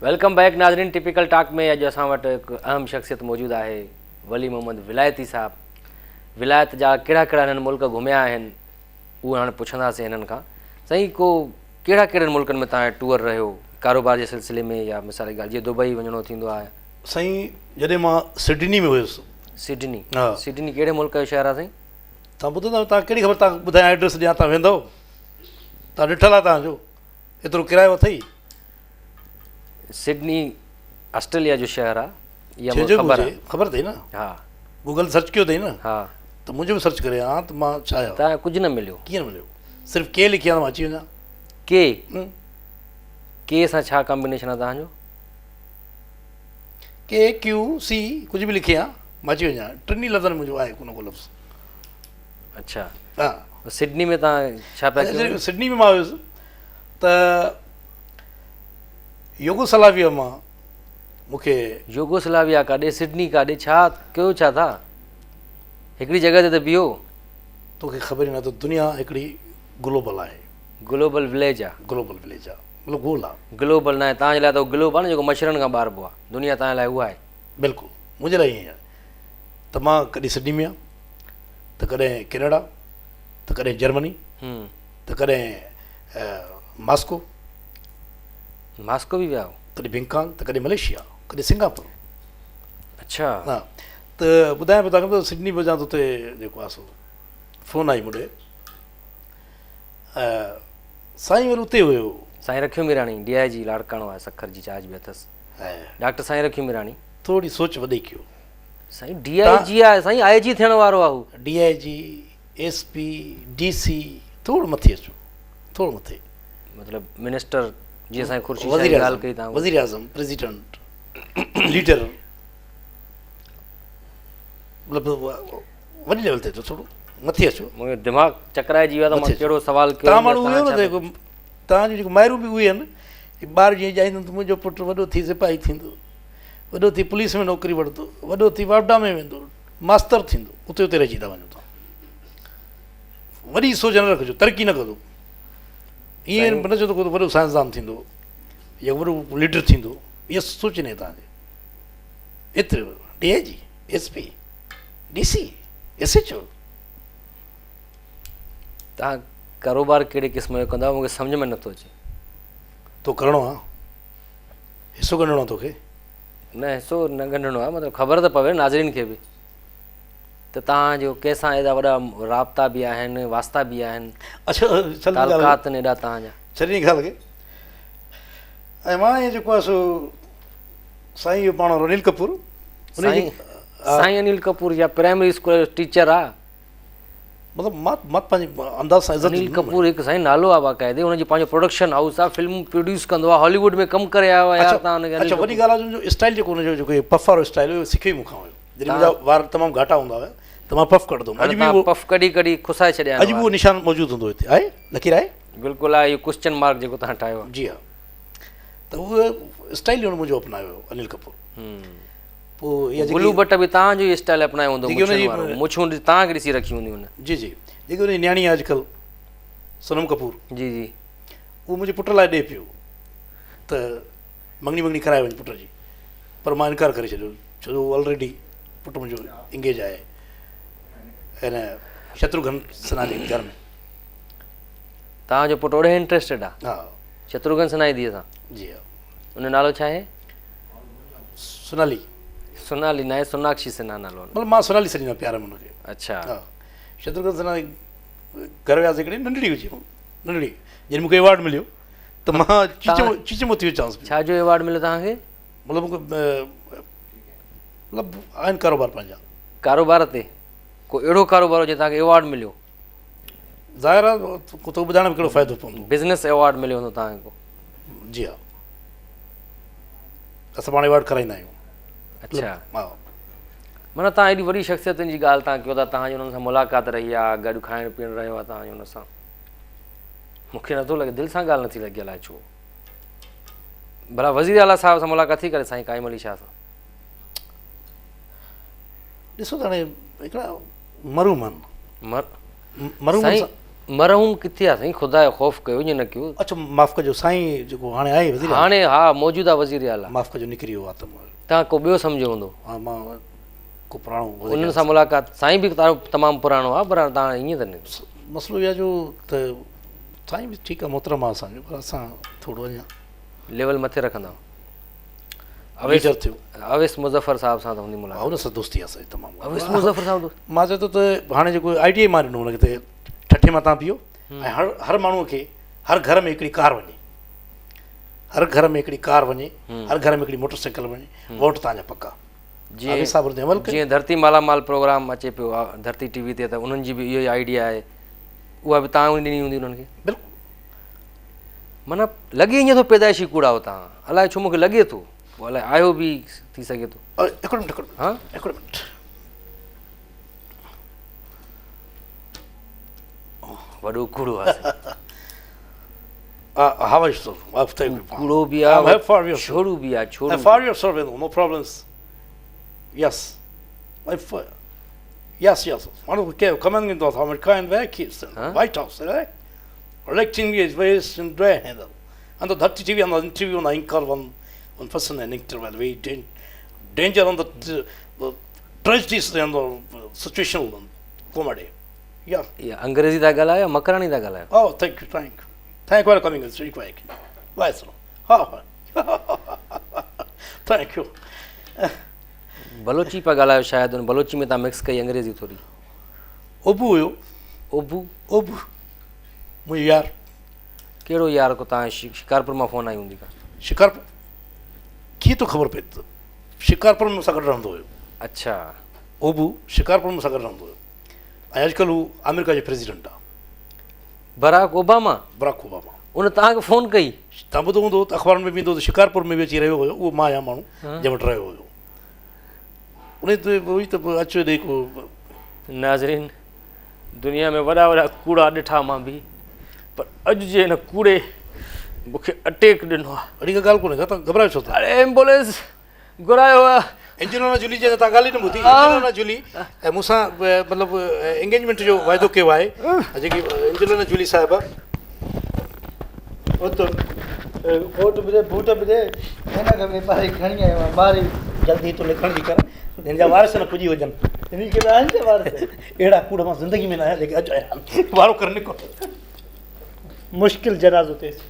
Welcome back नाज़रीन। Typical talk में अॼु असां वटि हिकु अहम शख़्सियत मौजूदु आहे, वली मोहम्मद विलायती साहबु। विलायत जा कहिड़ा कहिड़ा हिननि मुल्क घुमिया आहिनि उहो हाणे पुछंदासीं हिननि खां। साईं, को कहिड़ा कहिड़नि मुल्कनि में तव्हां टूर रहियो कारोबार जे सिलसिले में, या मिसाल जी ॻाल्हि जीअं दुबई वञिणो थींदो आहे? साईं, जॾहिं मां सिडनी में हुयुसि। सिडनी? हा। सिडनी कहिड़े मुल्क जो शहर आहे साईं? तव्हां ॿुधंदव, तव्हां कहिड़ी ख़बर, तव्हां ॿुधायां एड्रेस ॾियां, तव्हां वेंदव? तव्हां ॾिठल आहे तव्हांजो? एतिरो किरायो अथई? सिडनी ऑस्ट्रेलिया जो शहर आहे, इहा छो ख़बर आहे? ख़बर अथई न? हा। गूगल सर्च कयो अथई न? हा। त मुंहिंजो बि सर्च करे हा, त मां छा आहियां? तव्हां कुझु न मिलियो? कीअं न मिलियो? सिर्फ़ु के लिखिया, मां अची वञा। के सां छा कॉम्बिनेशन आहे तव्हांजो? के क्यू सी कुझु बि लिखिया, मां अची वञा। टिनी लफ़्ज़नि मुंहिंजो आहे को न को लफ़्ज़। अच्छा। हा। सिडनी में तव्हां छा पिया कयो? सिडनी में मां हुयुसि त योगोस्लाविया मां मूंखे। योगोस्लाविया काॾे? सिडनी काॾे? छा कयो छा था? हिकिड़ी जॻह ते त बीहो। तोखे ख़बर ई न, त दुनिया हिकिड़ी ग्लोबल आहे। ग्लोबल विलेज आहे? ग्लोबल विलेज आहे, मतिलबु गोल आहे। ग्लोबल न आहे तव्हांजे लाइ, त ग्लोब आहे न जेको मच्छरनि खां ॿारबो आहे। दुनिया तव्हांजे लाइ उहा आहे? बिल्कुलु, मुंहिंजे लाइ ईअं आहे। त मां कॾहिं सिडनी में आहियां, त कॾहिं कैनेडा, त कॾहिं जर्मनी, त कॾहिं मास्को। मास्को बि विया हो? कॾहिं बैंकॉक, त कॾहिं मलेशिया, कॾहिं सिंगापुर। अच्छा। हा। त ॿुधायां पियो तव्हांखे, सिडनी वञा त हुते जेको आहे सो फ़ोन आई मुंडे, साईं वरी उते हुयो। साईं रखियो मीराणी, DIG लाड़काणो आहे, सखर जी चार्ज बि अथसि। डॉक्टर साईं रखियो मीराणी। थोरी सोच वॾी कयो साईं। DIG आहे साईं, IG थियण वारो आहे हू। DIG SP DC, थोरो मथे अचो, थोरो मथे। मतिलबु मिनिस्टर जीअं साईं खुर्शी वज़ीर ॻाल्हि कई तव्हां? वज़ीर आज़म, प्रेसिडेंट, लीडर, मतिलबु वॾी लेवल ते अचो, थोरो मथे अचो। मुंहिंजो दिमाग़ चकराइजी वियो आहे त मां कहिड़ो सवाल कयो। तव्हां माण्हू उहो न जेको तव्हांजी जेको माइरूं बि उहे आहिनि। ॿार जीअं ॼाईंदो त मुंहिंजो पुटु वॾो थी सिपाही थींदो, वॾो थी पुलिस में नौकिरी वठंदो, वॾो थी वापडा में वेंदो, मास्तर थींदो। उते उते रहिजी था वञो तव्हां। वॾी सोच न रखिजो, तरक़ी न कजो। ईअं न चओ त वॾो साइंसदान थींदो या वॾो लीडर थींदो, इहा सोच न आहे तव्हांजे। एतिरो DIG SP DC SHO। तव्हां कारोबार कहिड़े क़िस्म जो कंदा? मूंखे सम्झ में नथो अचे। तो करिणो आहे, हिसो ॻंढिणो आहे तोखे? न हिसो न ॻंढिणो आहे, मतिलबु ख़बर त पवे नाज़रीन खे बि त तव्हांजो कंहिंसां एॾा वॾा राब्ता बि आहिनि, वास्ता बि आहिनि। अच्छा, तालुकात आहिनि एॾा तव्हांजा। छॾी ॻाल्हि खे। ऐं मां इहो जेको आहे सो साईं इहो पाण अनिल कपूर। साईं अनिल कपूर या प्राइमरी स्कूल जो टीचर आहे? मतिलबु मां पंहिंजे अंदाज़ सां इज़त। अनिल कपूर हिकु साईं नालो आहे बाक़ाइदे, हुनजी पंहिंजो प्रोडक्शन हाउस आहे, फिल्म प्रोड्यूस कंदो आहे, हॉलीवुड में कमु करे आयो आहे। अच्छा, वॾी ॻाल्हि आहे मुंहिंजो स्टाइल जेको हुनजो जेको पफ वारो स्टाइल हुयो, सिखियो ई मूंखां हुयो। जॾहिं मुंहिंजा वार तमामु घाटा हूंदा हुआ त मां पफ कढंदो हुउमि। अॼु बि पफ कढी कढी खुसाए छॾिया। अॼु बि उहो निशान मौजूदु हूंदो हिते, आहे लकीर आहे? बिल्कुलु आहे, इहो क्वेश्चन मार्क जेको तव्हां ठाहियो आहे। जी हा। त उहो स्टाइल हुन मुंहिंजो अपनायो हुयो अनिल कपूर। पोइ इहा गुलू भट्ट बि तव्हांजो ई स्टाइल अपनायो हूंदो, मुछूं तव्हांखे ॾिसी रखी हूंदी हुन। जी जी। जेकी हुनजी न्याणी आहे अॼुकल्ह, सोनम कपूर। जी जी। उहो मुंहिंजे पुट लाइ ॾिए पियो त मङणी कराए वञे पुट जी, पर मां इनकार करे छॾियो, छो जो ऑलरेडी पुटु मुंहिंजो इंगेज आहे हिन शत्रुघ्न सिन्हा जे घर में। तव्हांजो पुटु ओॾे इंट्रस्टेड आहे? हा। शत्रुघ्न सिन्हा जी धीअ सां? जी हा। उन नालो छा आहे? सोनाली। सोनाली न आहे, सोनाक्षी सिन्हा नालो। मतिलबु मां सोनाली सॾींदो प्यार में हुनखे। अच्छा। हा। शत्रुघ्न सिन्हा घर वियासीं, हिकिड़ी नंढड़ी हुई, नंढड़ी। जॾहिं मूंखे अवॉर्ड मिलियो त मां चीचमो थी वियो। छा जो अवॉर्ड मिलियो तव्हांखे? मतिलबु मतिलबु आहिनि कारोबार पंहिंजा। कारोबार ते को अहिड़ो कारोबार हुजे तव्हांखे अवॉर्ड मिलियो? ज़ाहिर आहे तो ॿुधाइण में कहिड़ो फ़ाइदो पवंदो। बिज़नेस अवॉर्ड मिलियो हूंदो तव्हांखे को? जी हा, असां पाण अवॉर्ड कराईंदा आहियूं। अच्छा। हा। माना तव्हां एॾी वॾी शख़्सियतुनि जी ॻाल्हि तव्हां कयो था, तव्हांजी हुननि सां मुलाक़ात रही आहे, गॾु खाइणु पीअणु रहियो आहे तव्हांजो हुन सां। मूंखे नथो लॻे, दिलि सां ॻाल्हि नथी लॻी, अलाए छो। भला वज़ीर आला साहिब सां मुलाक़ात थी करे साईं काइम अली शाह सां? ॾिसो त हाणे हिकिड़ा मरूमन साईं मरहूम किथे आहे साईं, ख़ुदा जो ख़ौफ़ कयो ईअं न कयो। अच्छा माफ़ कजो साईं, जेको हाणे आहे वज़ीर आला, हाणे हा मौजूदा वज़ीर आला, माफ़ कजो निकिरी वियो आहे त तव्हां को ॿियो सम्झो हूंदो, हा मां को पुराणो उन्हनि सां मुलाक़ात, साईं बि तमामु पुराणो आहे पर तव्हां ईअं त न। मसइलो इहा जो त साईं बि ठीकु आहे मोहतरम आहे असांजो, पर असां थोरो अञा लेवल मथे रखंदा। लीडर थियो, अवेस मुज़फ़र साहिब सां त हूंदी मुलाक़ात। हुन सां दोस्ती आहे साईं तमामु। अवेस मुज़फ़र साहिब मां चवां थो त हाणे जेको ITA मां ॾिनो हुनखे त ठठे मां तव्हां पियो ऐं हर माण्हूअ खे हर घर में हिकिड़ी कार वञे, हर घर में हिकिड़ी कार वञे, हर घर में हिकिड़ी मोटरसाइकिल वञे, वोट तव्हांजा पका। जीअं साबिर ते अमल कयो। जीअं धरती मालामाल प्रोग्राम अचे पियो धरती TV ते, त उन्हनि जी बि इहो ई आइडिया आहे, उहा बि तव्हां ॾिनी हूंदी उन्हनि खे। बिल्कुलु माना लॻे ईअं थो पैदाइशी कूड़ा हो तव्हां, अलाए छो मूंखे लॻे थो, पोइ अलाए आयो बि थी सघे थो। हिकिड़ो मिंट हा हिकिड़ो मिंट, वॾो कूड़ो आहे how are you sir? Thank you. कूड़ो बि I'm आहे, for you, sir. छोड़ू बि आहे, छोड़ू For your survey, no problems. Yes. Yes, yes. One of the coming into the American vacuums in the White House, right? Electing is based in dry handle. And the Dhati TV on the interview on the anchor one person and interval, very danger on the tragedies and the situational comedy. Yeah. इहा अंग्रेज़ी था ॻाल्हायो या मकराणी था ॻाल्हायो? Oh, thank you. Thank you for coming. It's very quick. Bye, sir. Thank you. Balochi पिया ॻाल्हायो शायदि, उन बलोची में तव्हां मिक्स कई अंग्रेज़ी थोरी। ओबू हुयो, ओबू ओबू मुंहिंजो यार। कहिड़ो यार को तव्हां शिकारपुर मां फ़ोन आई हूंदी का? शिकारपुर कीअं थो ख़बर पए त शिकारपुर में मूंसां गॾु रहंदो हुयो। अच्छा, ओबू शिकारपुर में मूंसां गॾु रहंदो हुयो ऐं अॼुकल्ह हू अमेरिका जो प्रेसिडेंट आहे, बराक ओबामा। Barack Obama. उन तव्हांखे फ़ोन कई? तव्हां ॿुधो हूंदो त अख़बारुनि में बि ईंदो त शिकारपुर में बि अची रहियो हुयो, उहो मां आहियां माण्हू जंहिं वटि रहियो हुयो। उन ते उहोई त अचो ॾे को। नाज़रीन, दुनिया में वॾा वॾा कूड़ा ॾिठा मां बि, पर अॼु जे हिन कूड़े मूंखे अटैक ॾिनो आहे। अहिड़ी का ॻाल्हि कोन्हे, तव्हां घबरायो छो था? अरे एम्बुलेंस घुरायो आहे। एंजेलिना जूली जे तव्हां ॻाल्हि ई न ॿुधी। एंजेलिना जूली ऐं मूंसां मतिलबु एंगेजमेंट जो वाइदो कयो आहे, जेकी एंजेलिना जूली साहिबा कोट बि बूट बि दे हिन करे ॿाहिरि खणी आयो आहियां, ॿाहिरि जल्दी तो लिखण जी कर, हिन जा वारिस न पुॼी वञनि, हिन खे आहिनि न वारिस। अहिड़ा कूड़ मां ज़िंदगी में न आहियां जेके अॼु आया आहिनि, वारो कर निको मुश्किल जनाज़ो थिएसि।